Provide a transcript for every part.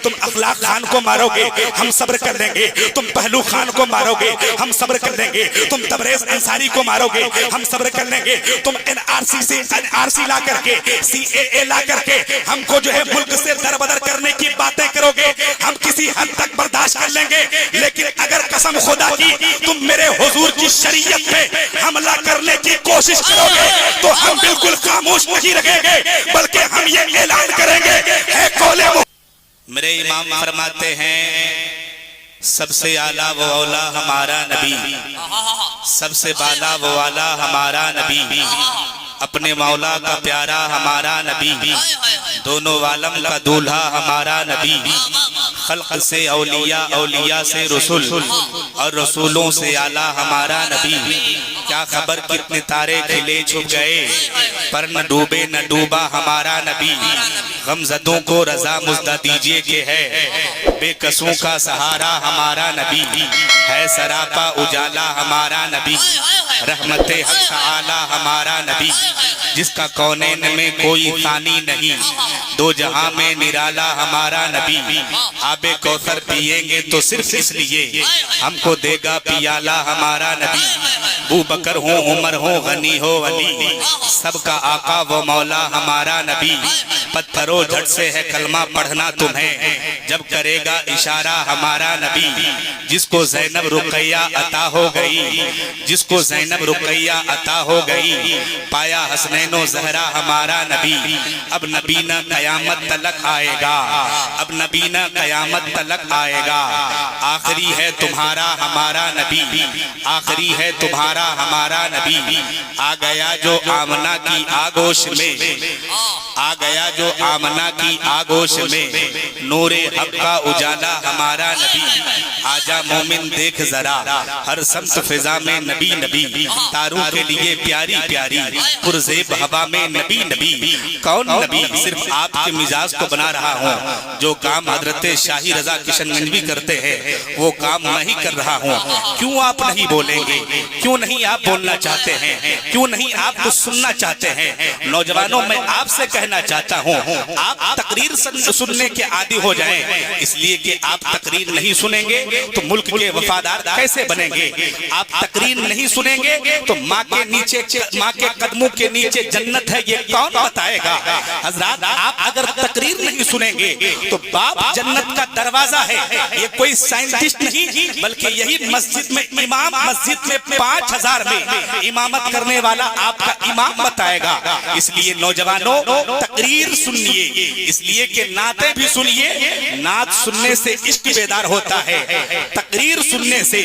تم اخلاق خان کو مارو گے ہم صبر کر لیں گے، تم پہلو خان کو مارو گے ہم صبر کر لیں گے، تم تبریز انصاری کو مارو گے ہم صبر کر لیں گے، تم NRC سے NRC لا کر کے CAA لا کر کے ہم کو جو ہے ملک سے دربدر کرنے کی باتیں کرو گے ہم کسی حد تک برداشت کر لیں گے، لیکن اگر قسم خدا کی تم میرے حضور کی شریعت پہ حملہ کرنے کی کوشش کرو گے تو ہم بالکل خاموش نہیں رہیں گے، بلکہ ہم یہ اعلان کریں گے اے قولِ میرے امام فرماتے ہیں سب سے اعلیٰ و اولا ہمارا نبی، سب سے بالا و والا ہمارا نبی، اپنے مولا کا پیارا ہمارا نبی، دونوں عالم کا دولہا ہمارا نبی، خلق سے اولیاء، اولیاء سے رسول اور رسولوں سے اعلیٰ ہمارا نبی۔ کیا خبر کتنے تارے کھلے چھپ گئے پر نہ ڈوبے نہ ڈوبا ہمارا نبی، غمزدوں کو رضا مزدہ دیجئے کہ ہے بے قصوں کا سہارا ہمارا نبی، ہے سراپا اجالا ہمارا نبی، رحمت حق تعالی ہمارا نبی، جس کا کونین میں کوئی ثانی نہیں، دو جہاں میں نرالا ہمارا نبی، آب کوثر پیئیں گے تو صرف اس لیے ہم کو دے گا پیالہ ہمارا نبی، ابو بکر ہو عمر ہو غنی ہو علی، سب کا آقا و مولا ہمارا نبی، پتھروں جھٹ سے ہے کلمہ پڑھنا تمہیں جب کرے گا اشارہ ہمارا نبی، جس کو زینب رقیہ عطا ہو گئی، جس کو زینب رقیہ عطا ہو گئی، پایا حسنین و زہرا ہمارا نبی، اب نبی نہ قیامت تلک آئے گا، اب نبی نہ قیامت تلک آئے گا، آخری ہے تمہارا ہمارا نبی، آخری ہے تمہارا ہمارا نبی، آ گیا جو آمنہ کی آگوش میں، آ گیا جو آمنہ کی آگوش میں، نور حق کا اجالا ہمارا نبی، آجا مومن دیکھ ذرا ہر سمت فضا میں نبی نبی، تاروں کے لیے پیاری پیاری پرزیب ہوا میں نبی نبی، کون نبی؟ صرف آپ کے مزاج کو بنا رہا ہوں، جو کام حضرت شاہی رضا کشن گنجوی کرتے ہیں وہ کام نہیں کر رہا ہوں، کیوں آپ نہیں بولیں گے؟ کیوں نہیں آپ بولنا چاہتے ہیں؟ کیوں نہیں آپ کو سننا چاہتے ہیں؟ نوجوانوں میں آپ سے کہنا چاہتا ہوں آپ تقریر سننے کے عادی ہو جائیں، اس لیے کہ آپ تقریر نہیں سنیں گے تو ملک کے وفادار کیسے بنیں گے؟ آپ تقریر نہیں سنیں گے تو ماں کے قدموں کے نیچے جنت ہے یہ کون بتائے گا؟ حضرات آپ اگر تقریر نہیں سنیں گے تو باپ جنت کا دروازہ ہے، یہ کوئی سائنٹسٹ نہیں بلکہ یہی مسجد میں امام، مسجد میں 5000 میں امامت کرنے والا آپ کا امام بتائے گا۔ اس لیے نوجوانوں تقریر سنیے، اس لیے کہ نعتیں بھی سنیے، نعت سننے سے عشق بیدار ہوتا ہے، تقریر سننے سے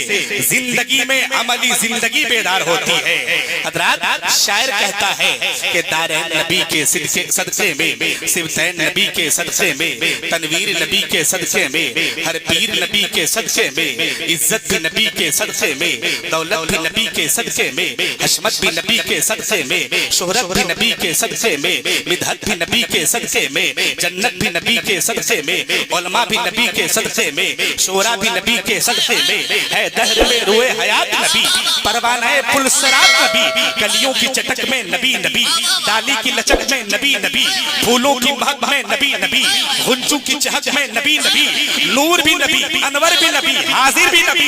زندگی میں عملی زندگی بیدار ہوتی ہے۔ حضرات شاعر کہتا ہے کہ دارین نبی کے صدقے میں، سبتین نبی کے صدقے میں، تنویر نبی کے صدقے میں، ہر پیر نبی کے صدقے میں، عزت بھی نبی کے صدقے میں، دولت بھی نبی کے صدقے میں، حشمت بھی نبی کے صدقے میں، شہرت بھی نبی کے صدقے میں، مدحت بھی نبی کے صدقے میں، جنت بھی نبی کے صدقے میں، علماء بھی نبی کے صدقے میں، شورا بھی نبی کے صدقے میں، ہے دہر میں روئے حیات نبی، پروانہ پل سرات نبی، کلیوں کی چٹک میں نبی نبی، ڈالی کی لچک میں نبی نبی، پھولوں کی مہک میں نبی نبی، غنچوں کی چہک میں نبی نبی، نور بھی نبی، انور بھی نبی، حاضر بھی نبی،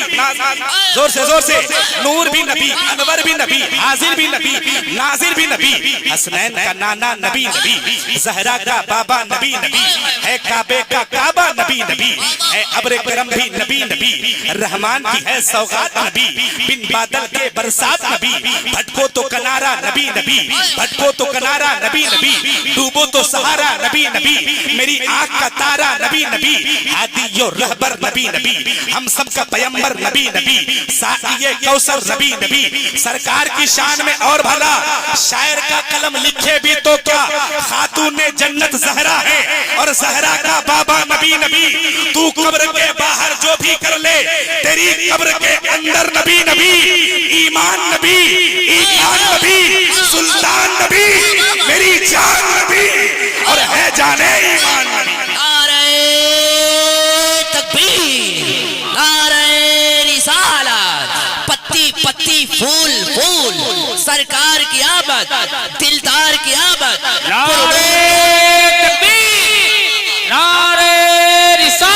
زور سے نور بھی نبی، انور بھی نبی، حاضر بھی نبی، ناظر بھی نبی، حسنین کا نانا نبی نبی، زہرا کا بابا نبی نبی، ہے کعبے کا کعبہ نبی نبی، ہے ابر کرم بھی نبی نبی، رحمان کی ہے سوغات نبی، بن بادل کے برسات نبی، بھٹکو تو کنارا نبی نبی، بھٹکو تو کنارا نبی نبی، ڈوبو تو سہارا نبی نبی، میری آنکھ کا تارا نبی نبی، ہادی و رہبر نبی نبی، ہم سب کا پیمبر نبی نبی، ساقی کوثر نبی نبی، سرکار کی شان میں اور بھلا شاعر کا قلم لکھے بھی تو کیا، خاتون جنت زہرا ہے اور زہرا کا بابا نبی نبی، تو قبر کے باہر جو بھی کر لے تیری قبر کے اندر نبی نبی، ایمان نبی، ایمان نبی، سلطان نبی، میری جان نبی اور ہے جانے ایمان نبی۔ نعرہ تکبیر، نعرہ رسالت، پتی پتی پھول پھول، سرکار کی آمد، دلدار کی آمد، نعرہ تکبیر، نعرہ رسالت۔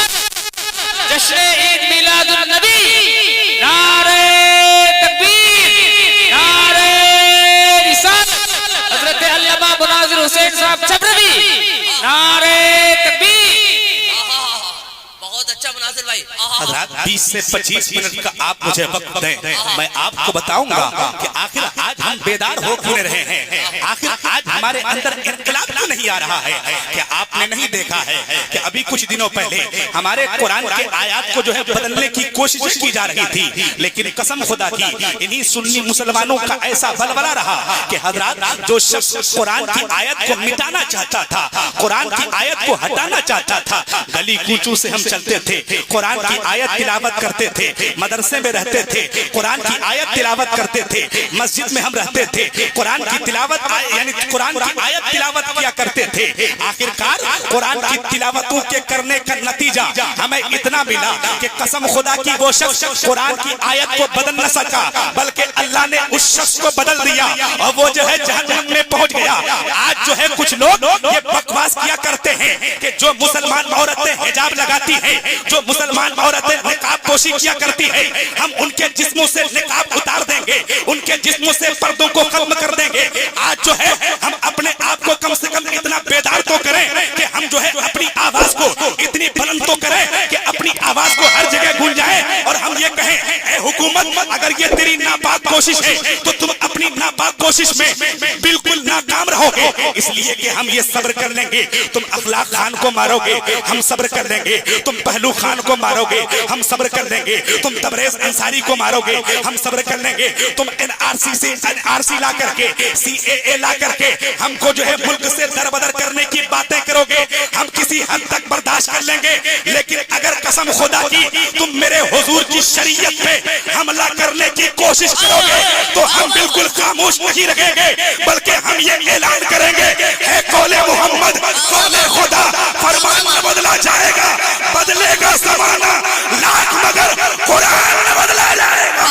حضرات 20 سے 25 منٹ کا آپ مجھے وقت دیں، میں آپ کو بتاؤں گا کہ آخر آج ہم بیدار ہو کیوں رہے ہیں، آخر آج ہمارے اندر انقلاب کیوں نہیں آ رہا ہے۔ کہ آپ نے نہیں دیکھا ہے کہ ابھی کچھ دنوں پہلے ہمارے قرآن کے آیات کو جو ہے بدلنے کی کوشش کی جا رہی تھی، لیکن قسم خدا کی انہی سنی مسلمانوں کا ایسا بلبلہ رہا کہ حضرات جو شخص قرآن کی آیت کو مٹانا چاہتا تھا، قرآن کی آیت کو ہٹانا چاہتا تھا، گلی کوچوں سے ہم چلتے تھے، قرآن کی آیت تلاوت کرتے تھے، مدرسے میں رہتے تھے، قرآن کی آیت تلاوت کرتے تھے، مسجد میں ہم رہتے تھے، قرآن کی تلاوت یعنی قرآن کی آیت تلاوت کیا کرتے تھے۔ آخرکار قرآن کی تلاوتوں کے کرنے کا نتیجہ ہمیں اتنا ملا کہ قسم خدا کی وہ شخص قرآن کی آیت کو بدل نہ سکا، بلکہ اللہ نے اس شخص کو بدل دیا اور وہ جو ہے جہنم میں پہنچ گیا۔ آج جو ہے کچھ لوگ یہ بکواس کیا کرتے ہیں کہ جو مسلمان عورتیں حجاب لگاتی ہیں، جو مسلمان عورتیں نقاب پوشی کیا کرتی ہیں، ہم ان کے جسموں سے نقاب اتار دیں گے، ان کے جسموں سے پردوں کو ختم کر دیں گے۔ آج جو ہے ہم اپنے آپ کو کم سے کم اتنا بیدار تو کریں کہ ہم جو ہے اپنی آواز کو اتنی بلند تو کریں کہ اپنی آواز کو ہر جگہ گونج جائے اور ہم یہ کہیں اے حکومت، اگر یہ تیری ناپاک کوشش ہے تو تم اپنی ناپاک کوشش میں بالکل ناکام رہو گے، اس لیے کہ ہم یہ صبر کر لیں گے تم اخلاق خان کو مارو گے، ہم صبر کر لیں گے تم پہلو خان کو مارو گے، ہم صبر کر لیں گے تم تبریز انصاری کو مارو گے، ہم صبر کر لیں گے تم NRC سے NRC لا کر کے CAA لا کر کے ہم کو جو ہے ملک سے دربدر کرنے کی باتیں کرو گے، ہم کسی حد تک برداشت کر لیں گے، لیکن اگر قسم خدا کی تم میرے حضور کی شریعت پہ حملہ کرنے کی کوشش کرو گے تو ہم بالکل خاموش نہیں رہیں گے، بلکہ ہم یہ اعلان کریں گے اے قول محمد قول خدا، فرمان نہ بدلا جائے گا، بدلے گا زمانہ لاکھ مگر قرآن نہ بدلا جائے گا۔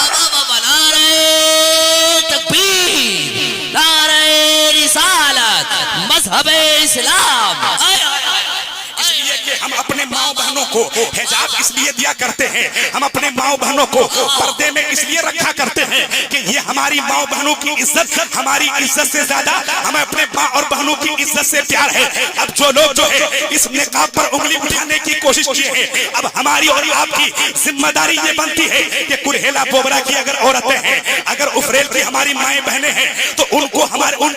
نعرہ تکبیر، نعرہ رسالت، مذہب اسلام۔ اس لیے کہ ہم اپنے ماں بہنوں کو حجاب اس لیے دیا کرتے ہیں، ہم اپنے ماں بہنوں کو پردے میں اس لیے رکھا کرتے ہیں کہ یہ ہماری ماں بہنوں کی عزت، ہماری عزت سے زیادہ ہمیں اپنے ماں اور بہنوں کی عزت سے پیار ہے۔ اب جو لوگ جو ہے اس نقاب پر انگلی اٹھانے کی کوشش کیے ہیں، اب ہماری اور آپ کی ذمہ داری یہ بنتی ہے کہ کرہیلا بوبرا کی اگر عورتیں ہیں، اگر افریل کی ہماری مائیں بہنیں ہیں تو ان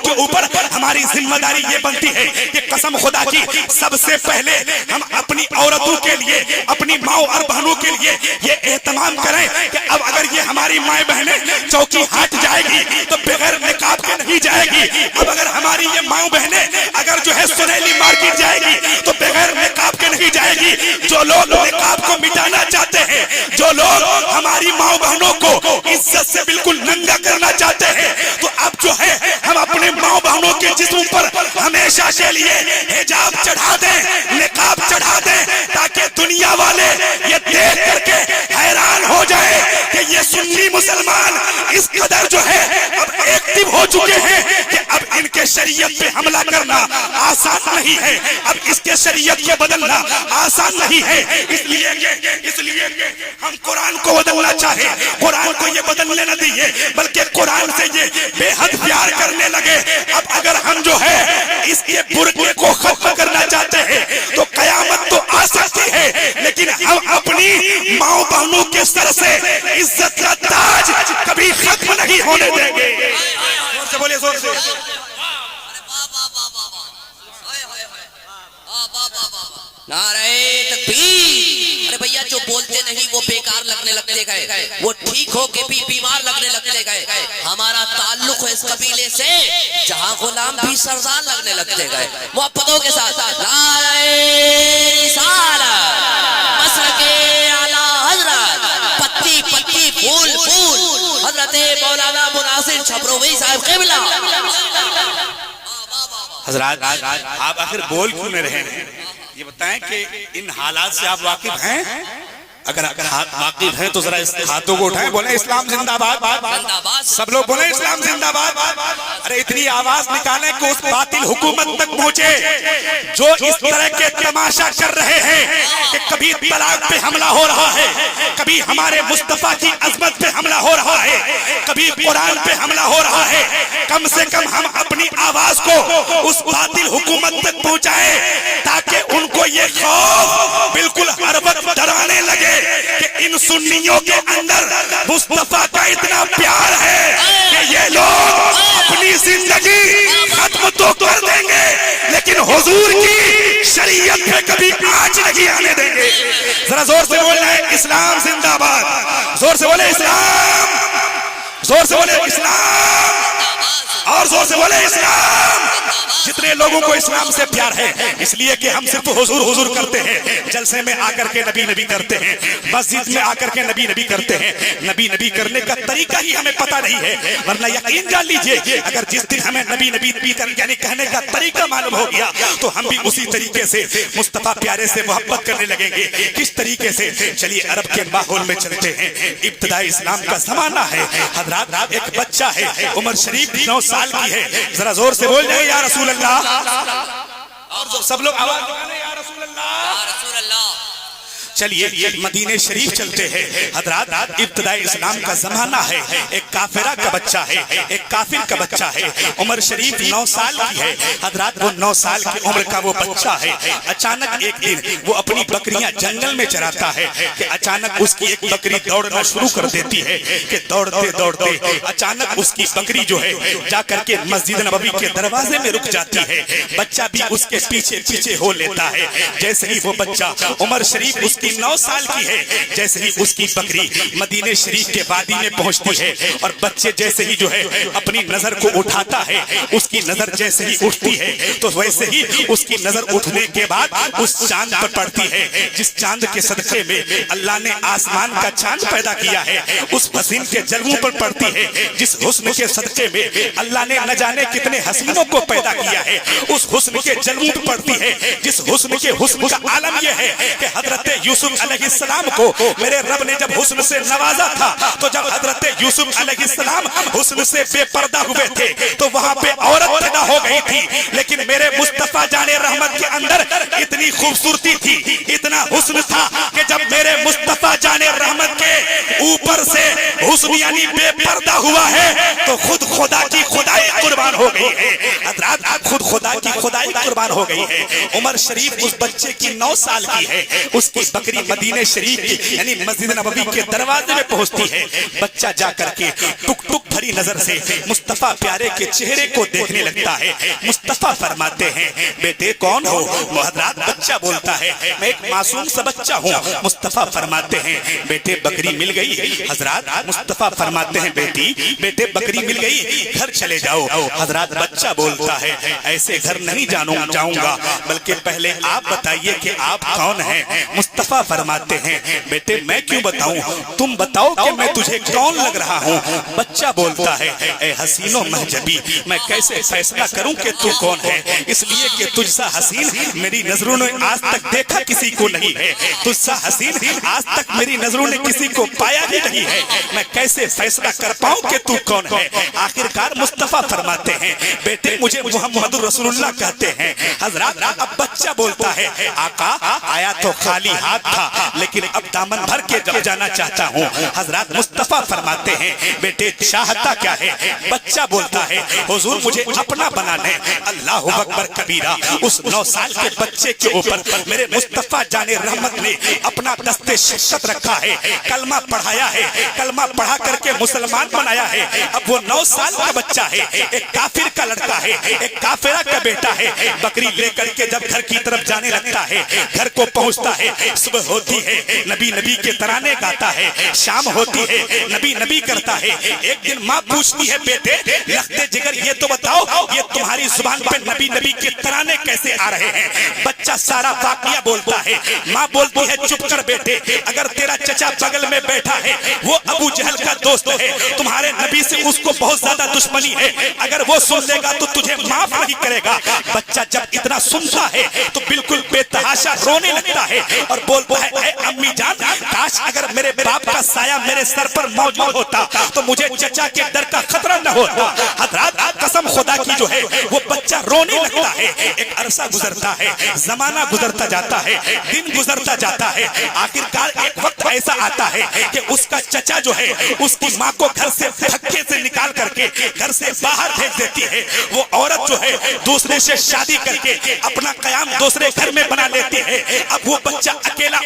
کے اوپر ہماری ذمہ داری یہ بنتی ہے کہ قسم خدا کی سب سے پہلے ہم اپنی عورتوں کے لیے، اپنی ماں اور بہنوں کے لیے یہ اہتمام کریں کہ اب اگر یہ ہماری مائیں بہنیں چوکی ہٹ جائے گی تو بغیر نقاب کے نہیں جائے گی، اب اگر ہماری یہ ماں بہنیں اگر جو ہے سنیلی مارکیٹ جائے گی تو بغیر نقاب کے نہیں جائے گی۔ جو لوگ نقاب کو مٹانا چاہتے ہیں، جو لوگ ہماری ماں بہنوں کو عزت سے بالکل ننگا کرنا چاہتے ہیں، تو اب جو ہے ہم اپنے ماں بہنوں کے جسم پر ہمیشہ کے لیے حجاب چڑھا دیں، نقاب چڑھا دیں، تاکہ دنیا والے یہ دیکھ کر کے حیران ہو جائے کہ یہ سنی مسلمان اس قدر جو ہے اب ایکٹیو ہو چکے ہیں کہ اب ان کے شریعت پہ حملہ کرنا آسان نہیں ہے، اب اس کے شریعت کو بدلنا آسان نہیں ہے۔ اس لیے کہ ہم قرآن کو بدلنا چاہے، قرآن کو یہ بدلنے نہ دیے، بلکہ قرآن سے یہ بے حد پیار کرنے لگے۔ اب اگر ہم جو ہے اس کے برقعے کو ختم کرنا چاہتے ہیں تو قیامت تو آ سکتی ہے، لیکن ہم اپنی ماں بہنوں کے سر سے عزت کا تاج کبھی ختم نہیں ہونے دیں گے۔ زور سے بولے، زور سے۔ نعرہ تکبیر۔ ارے بھیا جو بولتے نہیں وہ بیکار لگنے لگتے گئے، وہ ٹھیک ہو کے بھی بیمار لگنے لگتے گئے۔ ہمارا تعلق ہے اس قبیلے سے جہاں غلام بھی سردار لگنے لگتے گئے۔ محبتوں کے ساتھ نعرہ رسالت، مسلک اعلیٰ حضرت، پتی پتی پھول پھول، حضرت مولانا مناصر چھبروی صاحب قبلہ۔ حضرات آپ آخر بول کیوں نہیں رہے ہیں؟ یہ بتائیں کہ ان حالات سے آپ واقف ہیں؟ اگر واقف ہیں تو ذرا اس ہاتھوں کو اٹھائیں، بولیں اسلام زندہ باد، سب لوگ بولیں اسلام زندہ باد۔ ارے اتنی آواز نکالیں کہ اس باطل حکومت تک پہنچے جو اس طرح کے تماشا کر رہے ہیں کہ کبھی طلاق پہ حملہ ہو رہا ہے، کبھی ہمارے مصطفیٰ کی عظمت پہ حملہ ہو رہا ہے، کبھی قرآن پہ حملہ ہو رہا ہے۔ کم سے کم ہم اپنی آواز کو اس باطل حکومت تک پہنچائیں تاکہ ان کو یہ خوف بالکل ہر وقت ڈرانے لگے کہ ان سنیوں کے اندر مصطفیٰ کا اتنا پیار ہے کہ یہ لوگ اپنی زندگی ختم تو کر دیں گے لیکن حضور کی شریعت پہ کبھی آنچ نہیں آنے دیں گے. ذرا زور سے بولنا ہے اسلام زندہ باد. زور سے بولے اسلام, زور سے بولے اسلام, اور زور سے بولے اسلام. جتنے لوگوں کو اسلام سے پیار ہے اس لیے کہ ہم صرف حضور حضور کرتے ہیں, جلسے میں آ کر کے نبی نبی کرتے ہیں, مسجد میں آ کر کے نبی نبی کرتے ہیں. نبی نبی کرنے کا طریقہ ہی ہمیں پتہ نہیں ہے, ورنہ یقین جان لیجئے اگر جس دن ہمیں نبی نبی یعنی کہنے کا طریقہ معلوم ہو گیا تو ہم بھی اسی طریقے سے مصطفیٰ پیارے سے محبت کرنے لگیں گے. کس طریقے سے؟ چلیے عرب کے ماحول میں چلتے ہیں. ابتدائی اسلام کا زمانہ ہے حضرات. ایک بچہ ہے عمر شریف 9 سال کی ہے. ذرا زور سے بول جائے یا رسول اللہ. اور سب لوگ آواز لگانے یا رسول اللہ. چلیے مدینے شریف چلتے ہیں حضرات. ابتدائی اسلام کا زمانہ ہے. ایک کافرہ کا بچہ ہے, ایک کافر کا بچہ ہے. عمر شریف 9 سال کی ہے حضرات. وہ 9 سال کی عمر کا وہ بچہ ہے. اچانک ایک دن وہ اپنی بکریاں جنگل میں چراتا ہے کہ اچانک اس کی ایک بکری دوڑنا شروع کر دیتی ہے کہ دوڑتے دوڑتے اچانک اس کی بکری جو ہے جا کر کے مسجد نبوی کے دروازے میں رک جاتی ہے. بچہ بھی اس کے پیچھے پیچھے ہو لیتا ہے. جیسے ہی وہ بچہ عمر شریف اس کی 9 سال کی ہے, جیسے ہی اس کی بکری مدینے شریف کے وادی میں پہنچتی ہے اور بچے جیسے ہی جو ہے اپنی نظر کو اٹھاتا ہے, اس کی نظر جیسے ہی اٹھتی ہے تو ویسے ہی اس کی نظر اٹھنے کے بعد اس چاند پر پڑتی ہے جس چاند کے صدقے میں اللہ نے آسمان کا چاند پیدا کیا ہے. اس حسین کے جلووں پر پڑتی ہے جس حسن کے صدقے میں اللہ نے نہ جانے کتنے حسینوں کو پیدا کیا ہے. اس حسن کے جلووں پر پڑتی ہے جس حسن کے حسن کا عالم یہ ہے کہ حضرت یوسف علیہ السلام کو میرے رب نے جب حسن سے نوازا تھا تو جب حضرت یوسف علیہ السلام حسن سے بے پردہ ہوئے تھے تو وہاں پہ عورت پیدا ہو گئی تھی, لیکن میرے مصطفیٰ جان رحمت کے اندر اتنی خوبصورتی تھی, اتنا حسن تھا کہ جب میرے مصطفیٰ جان رحمت کے اوپر سے حسن یعنی بے پردہ ہوا ہے تو خود خدا کی خدائی قربان ہو گئی ہے حضرات. خود خدا کی خدائی قربان ہو گئی ہے. عمر شریف اس بچے کی 9 سال کی ہے. اس کی بکری مدینے شریف کی یعنی مسجد نبوی کے دروازے میں پہنچتی ہے. بچہ جا کر کے ٹک ٹک بھری نظر سے مصطفیٰ پیارے کے چہرے کو دیکھنے لگتا ہے. مصطفیٰ فرماتے ہیں بیٹے کون ہو؟ وہ حضرات بچہ بولتا ہے میں ایک معصوم سا بچہ ہوں. مصطفیٰ فرماتے ہیں بیٹے بکری مل گئی. حضرات مصطفیٰ فرماتے ہیں بیٹے بکری مل گئی, گھر چلے جاؤ. حضرات بچہ بولتا ہے ایسے گھر نہیں جاؤں گا بلکہ پہلے آپ بتائیے کہ آپ کون ہیں. مصطفیٰ فرماتے ہیں بیٹے میں کیوں بتاؤں, تم بتاؤ کہ میں تجھے کون لگ رہا ہوں. بچہ بولتا ہے اے حسین و مہجبی میں کیسے فیصلہ کروں کہ تو کون ہے, اس لیے کہ تجھ سا حسین میری نظروں نے آج تک دیکھا کسی کو نہیں ہے. تجھ سا حسین آج تک میری نظروں نے کسی کو پایا ہی نہیں ہے. میں کیسے فیصلہ کر پاؤں کہ تو کون ہے. آخرکار مصطفیٰ فرماتے ہیں بیٹے مجھے محمد رسول اللہ کہتے ہیں. حضرات اب بچہ بولتا ہے آقا آیا تو خالی ہاتھ تھا لیکن اب دامن بھر کے جانا چاہتا ہوں. حضرات مصطفیٰ فرماتے ہیں بیٹے چاہتا کیا ہے. بچہ بولتا ہے حضور مجھے اپنا بنانے. اللہ اکبر کبیرہ. اس 9 سال کے بچے کے اوپر میرے مصطفیٰ جان رحمت نے اپنا دست شفقت رکھا ہے, کلمہ پڑھایا ہے, کلمہ پڑھا کر کے مسلمان بنایا ہے. اب وہ 9 سال کا بچہ ہے, ایک کافر کا لڑکا ہے, ایک کافرہ کا بیٹا ہے. بکری لے کر کے جب گھر کی طرف جانے لگتا ہے گھر کو پہنچتا ہے. صبح ہوتی ہے نبی نبی کے ترانے گاتا ہے, شام ہوتی ہے نبی نبی کرتا ہے. ایک دن ماں پوچھتی ہے بیٹے لختے جگر یہ تو بتاؤ یہ تمہاری زبان پہ نبی نبی کے ترانے کیسے آ رہے ہیں. بچہ سارا واقعہ بولتا ہے. ماں بولتی ہے چپ کر بیٹے, اگر تیرا چچا بغل میں بیٹھا ہے وہ ابو جہل کا دوست ہے, تمہارے نبی سے اس کو بہت زیادہ دشمنی ہے, اگر وہ سن لے گا تو تجھے معاف نہیں کرے گا. بچہ جب اتنا سنتا ہے تو بالکل بے تحاشا رونے لگتا ہے اور بولتا ہے اے امی جان کاش اگر میرے باپ کا سایہ میرے سر پر موجود ہوتا تو مجھے چچا کے ڈر کا خطرہ نہ ہوتا. حضرات قسم خدا کی جو ہے وہ بچہ رونے لگتا ہے. ایک عرصہ گزرتا ہے, زمانہ گزرتا جاتا ہے, دن گزرتا جاتا ہے. آخرکار ایک وقت ایسا آتا ہے کہ اس کا چچا جو ہے اس کی ماں کو گھر سے دھکے سے نکال کر کے گھر سے باہر بھیج دیتی ہے. وہ عورت جو ہے دوسرے سے شادی کر کے اپنا قیام دوسرے گھر میں بنا لیتی ہے. اب وہ بچہ اکیلا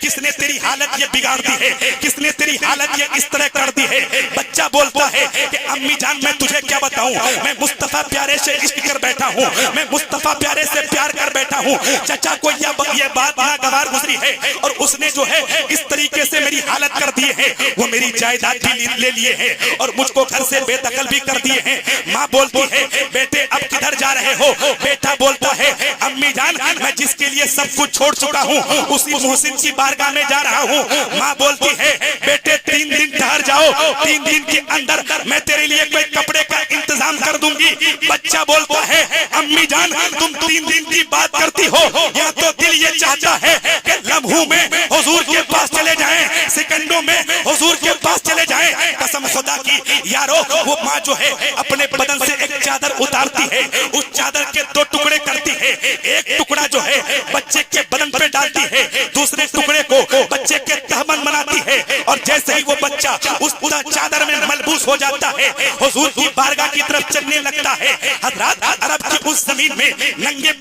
کس نے تیری حالت یہ بگاڑ دی ہے, کس نے تیری حالت یہ اس طرح کر دی ہے. بچہ بولتا ہے کہ امی جان میں تجھے کیا بتاؤں, میں مصطفیٰ پیارے سے عشق کر بیٹھا ہوں, میں مصطفیٰ پیارے سے پیار کر بیٹھا ہوں. چچا کو یہ بات ناگوار گزری ہے اور اس نے جو ہے اس طریقے سے میری حالت کر دی ہے, وہ میری جائیداد بھی لے لیے ہیں اور مجھ کو گھر سے بے دخل بھی کر دیے ہیں. ماں بولتی ہے بیٹے اب کدھر جا رہے ہو؟ بیٹا بولتا ہے امی جان میں جس کے لیے سب کچھ چھوڑ چکا ہوں اسی محسن کی بارگاہ میں جا رہا ہوں. ماں بولتی ہے بیٹے 3 دن ٹھہر جاؤ, 3 دن کے اندر میں تیرے لیے کوئی کپڑے کا انتظام کر دوں گی. بچہ بولتا ہے امی جان تم 3 دن کی بات کرتی ہو, یا تو دل یہ چاہتا ہے کہ لمحوں میں حضور کے پاس چلے جائیں, سیکنڈوں میں حضور کے پاس چلے جائیں. قسم خدا کی یارو وہ ماں جو ہے اپنے بدن سے ایک چادر اتارتی ہے, اس چادر کے 2 ٹکڑے کرتی ہے. ایک ٹکڑا جو ہے بچے کے بدن پہ ڈالتی ہے, دوسرے ٹکڑے کو بچے کے تہمن بناتی ہے, اور جیسے ہی وہ بچہ اس چادر میں ملبوس ہو جاتا ہے حضور کی بارگاہ کی طرف چلنے لگتا ہے. حضرات عرب کی اس زمین میں ننگے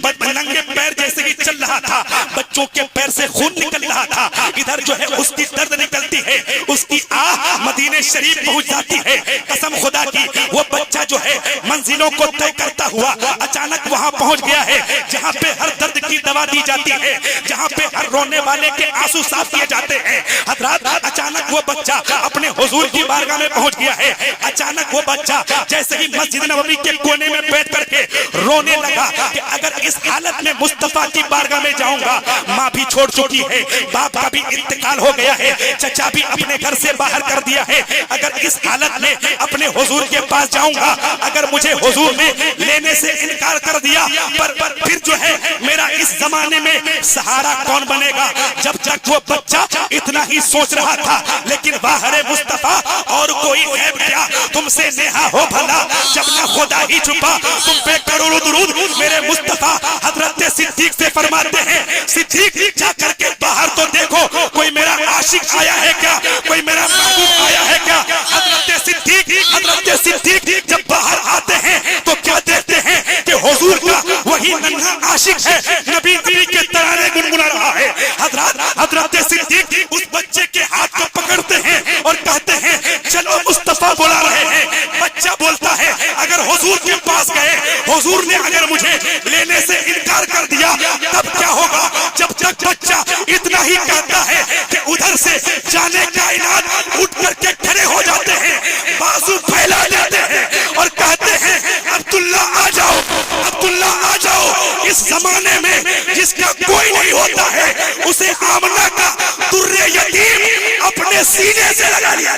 پیر جیسے ہی چل رہا تھا, بچوں کے پیر سے خون نکل رہا تھا, ادھر جو ہے اس کی درد نکلتی ہے, اس کی آہ مدینے شریف پہنچ جاتی ہے. قسم خدا کی وہ بچہ جو ہے منزلوں کو طے کرتا ہوا اچانک وہاں پہنچ گیا ہے جہاں پہ ہر درد کی دوا دی جاتی ہے, جہاں پہ ہر رونے والے کے آنسو صاف کیے جاتے ہیں. حضرات اچانک وہ بچہ اپنے حضور کی بارگاہ میں پہنچ گیا ہے. اچانک وہ بچہ جیسے ہی مسجد نبوی کے کونے میں بیٹھ کر کے رونے لگا کہ اگر اس حالت میں مصطفیٰ کی بارگاہ میں جاؤں گا, ماں بھی چھوڑ چکی ہے, باپ کا بھی انتقال ہو گیا ہے, چچا بھی اپنے گھر سے باہر کر دیا ہے, اگر اس حالت میں اپنے حضور کے پاس جاؤں گا, اگر مجھے حضور نے لینے سے انکار کر دیا پر پھر جو ہے میرا اس زمانے میں سہارا کون بنے گا. جب تک وہ بچہ اتنا ہی سوچ رہا تھا, لیکن باہر مصطفیٰ اور کوئی غیب کیا تم سے نیہا ہو بھلا, جب نہ خدا ہی چھپا تم پہ کروڑوں درود. میرے مصطفیٰ حضرت صدیق سے فرماتے ہیں صدیق جا کر کے باہر تو دیکھو کوئی میرا عاشق آیا ہے کیا, کوئی میرا محبوب آیا ہے کیا. حضرت صدیق جب باہر آتے ہیں تو کیا دیکھتے ہیں کہ حضور کا وہی ننھا عاشق ہے, نبی کے ترانے گنگنا رہا ہے. حضرت صدیق اس بچے کے ہاتھ کو پکڑتے ہیں اور کہتے ہیں چلو مصطفیٰ بلا رہے ہیں. بچہ بولتا ہے اگر حضور کے پاس گئے, حضور نے اگر مجھے لینے سے انکار کر دیا تب کیا ہوگا. جب تک بچہ اتنا ہی کہتا ہے کہ ادھر سے جانے کائنات اٹھ کر کے کھڑے ہو جاتے ہیں, بازو پھیلا دیتے ہیں اور کہتے ہیں عبداللہ آ جاؤ, عبداللہ آ جاؤ. اس زمانے میں جس کا کوئی نہیں ہوتا ہے اسے آمنہ کا در یتیم اپنے سینے سے لگا لیا.